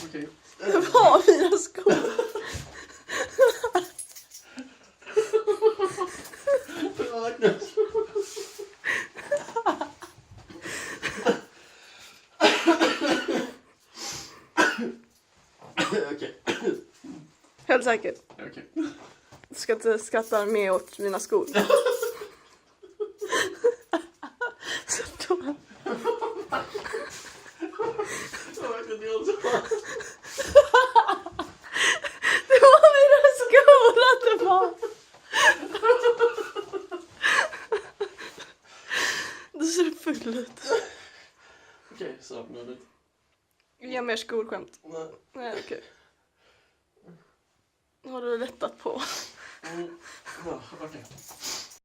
Okej. Det var mina skor. Okej. Helt säkert. Okej. Du ska inte skratta mer åt mina skor. Så då... Det var mina skor att det var. Du ser full ut. Okej, så nu. Ge mer skolskämt. Nej. Nej, okej. Har du lättat på? Ja, okej.